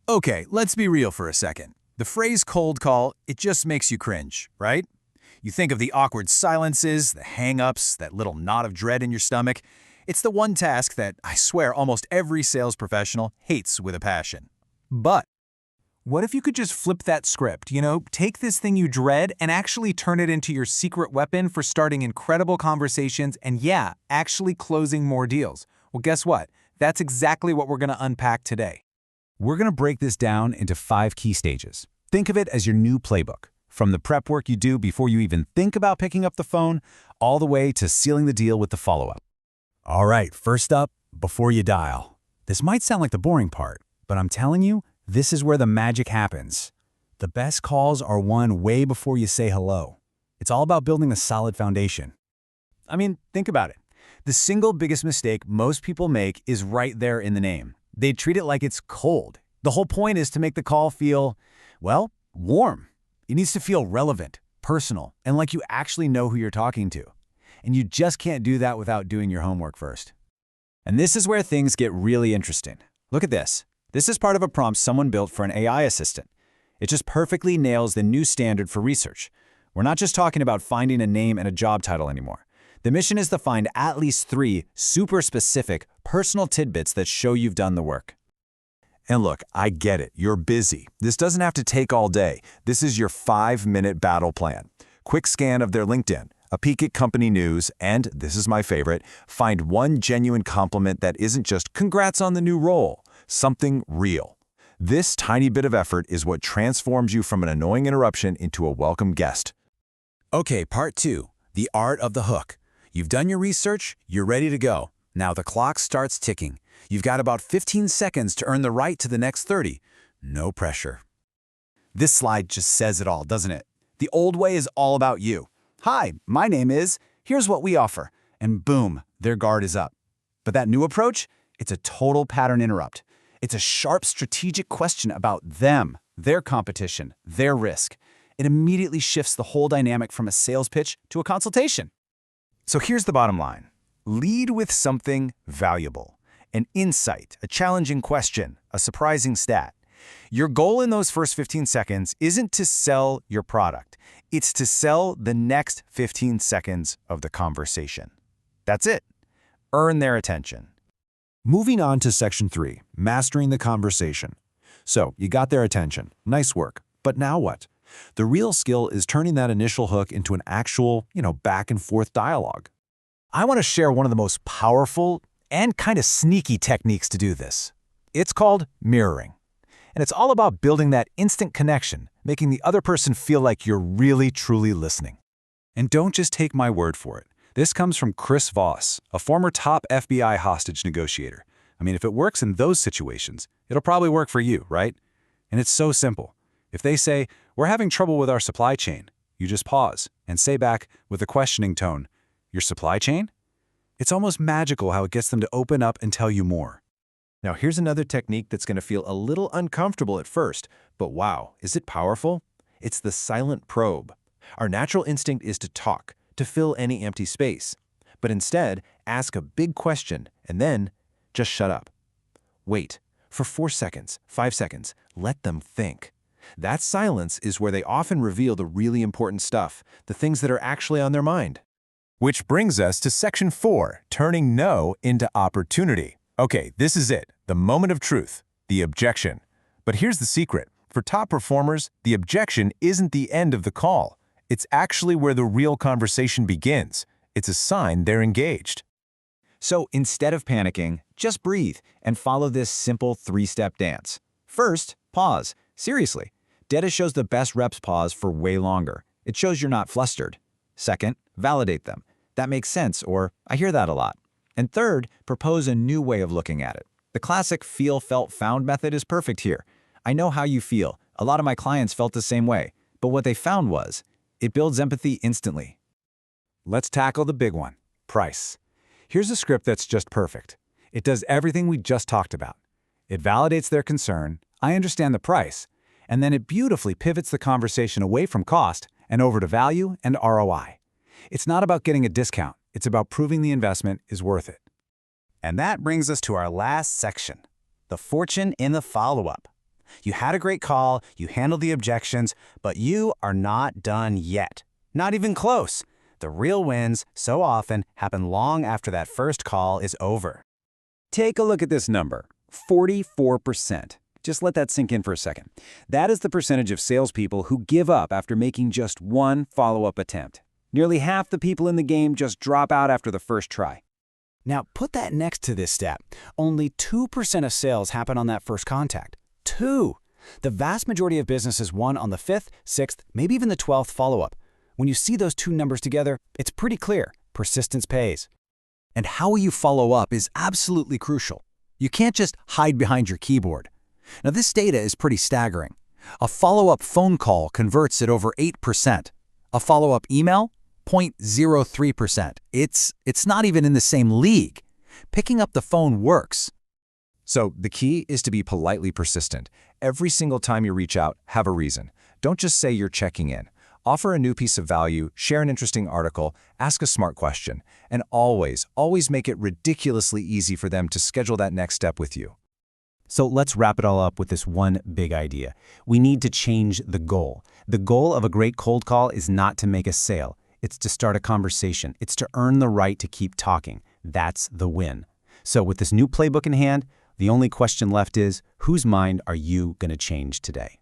Okay, let's be real for a second. The phrase cold call, it just makes you cringe, right? You think of the awkward silences, the hang-ups, that little knot of dread in your stomach. It's the one task that, I swear, almost every sales professional hates with a passion. But what if you could just flip that script, take this thing you dread and actually turn it into your secret weapon for starting incredible conversations and yeah, actually closing more deals? Well, guess what? That's exactly what we're going to unpack today. We're going to break this down into 5 key stages. Think of it as your new playbook, from the prep work you do before you even think about picking up the phone, all the way to sealing the deal with the follow-up. All right, first up, before you dial. This might sound like the boring part, but I'm telling you, this is where the magic happens. The best calls are won way before you say hello. It's all about building a solid foundation. I mean, think about it. The single biggest mistake most people make is right there in the name. They treat it like it's cold. The whole point is to make the call feel, well, warm. It needs to feel relevant, personal, and like you actually know who you're talking to. And you just can't do that without doing your homework first. And this is where things get really interesting. Look at this. This is part of a prompt someone built for an AI assistant. It just perfectly nails the new standard for research. We're not just talking about finding a name and a job title anymore. The mission is to find at least 3 super specific, personal tidbits that show you've done the work. And look, I get it. You're busy. This doesn't have to take all day. This is your 5-minute battle plan. Quick scan of their LinkedIn, a peek at company news, and, this is my favorite, find one genuine compliment that isn't just "congrats on the new role," something real. This tiny bit of effort is what transforms you from an annoying interruption into a welcome guest. Okay, part 2, the art of the hook. You've done your research, you're ready to go. Now the clock starts ticking. You've got about 15 seconds to earn the right to the next 30. No pressure. This slide just says it all, doesn't it? The old way is all about you. Hi, my name is, here's what we offer. And boom, their guard is up. But that new approach, it's a total pattern interrupt. It's a sharp strategic question about them, their competition, their risk. It immediately shifts the whole dynamic from a sales pitch to a consultation. So here's the bottom line. Lead with something valuable. An insight, a challenging question, a surprising stat. Your goal in those first 15 seconds isn't to sell your product. It's to sell the next 15 seconds of the conversation. That's it. Earn their attention. Moving on to section 3, mastering the conversation. So, you got their attention. Nice work. But now what? The real skill is turning that initial hook into an actual, back and forth dialogue. I want to share one of the most powerful and kind of sneaky techniques to do this. It's called mirroring. And it's all about building that instant connection, making the other person feel like you're really, truly listening. And don't just take my word for it. This comes from Chris Voss, a former top FBI hostage negotiator. I mean, if it works in those situations, it'll probably work for you, right? And it's so simple. If they say, "We're having trouble with our supply chain," you just pause and say back with a questioning tone, "Your supply chain?" It's almost magical how it gets them to open up and tell you more. Now here's another technique that's going to feel a little uncomfortable at first, but wow, is it powerful? It's the silent probe. Our natural instinct is to talk, to fill any empty space. But instead, ask a big question and then just shut up. Wait for 4 seconds, 5 seconds, let them think. That silence is where they often reveal the really important stuff, the things that are actually on their mind. Which brings us to section 4, turning no into opportunity. Okay, this is it, the moment of truth, the objection. But here's the secret. For top performers, the objection isn't the end of the call. It's actually where the real conversation begins. It's a sign they're engaged. So instead of panicking, just breathe and follow this simple 3-step dance. First, pause. Seriously. Data shows the best reps pause for way longer. It shows you're not flustered. Second, validate them. That makes sense, or I hear that a lot. And third, propose a new way of looking at it. The classic feel, felt, found method is perfect here. I know how you feel. A lot of my clients felt the same way. But what they found was, it builds empathy instantly. Let's tackle the big one, price. Here's a script that's just perfect. It does everything we just talked about. It validates their concern, I understand the price, and then it beautifully pivots the conversation away from cost and over to value and ROI. It's not about getting a discount. It's about proving the investment is worth it. And that brings us to our last section, the fortune in the follow-up. You had a great call, you handled the objections, but you are not done yet. Not even close. The real wins, so often, happen long after that first call is over. Take a look at this number, 44%. Just let that sink in for a second. That is the percentage of salespeople who give up after making just one follow-up attempt. Nearly half the people in the game just drop out after the first try. Now, put that next to this stat. Only 2% of sales happen on that first contact. 2! The vast majority of businesses won on the 5th, 6th, maybe even the 12th follow-up. When you see those two numbers together, it's pretty clear. Persistence pays. And how you follow up is absolutely crucial. You can't just hide behind your keyboard. Now, this data is pretty staggering. A follow-up phone call converts at over 8%. A follow-up email? 0.03%. It's not even in the same league. Picking up the phone works. So the key is to be politely persistent. Every single time you reach out, have a reason. Don't just say you're checking in. Offer a new piece of value, share an interesting article, ask a smart question, and always make it ridiculously easy for them to schedule that next step with you. So let's wrap it all up with this one big idea. We need to change the goal. The goal of a great cold call is not to make a sale. It's to start a conversation. It's to earn the right to keep talking. That's the win. So with this new playbook in hand, the only question left is, whose mind are you going to change today?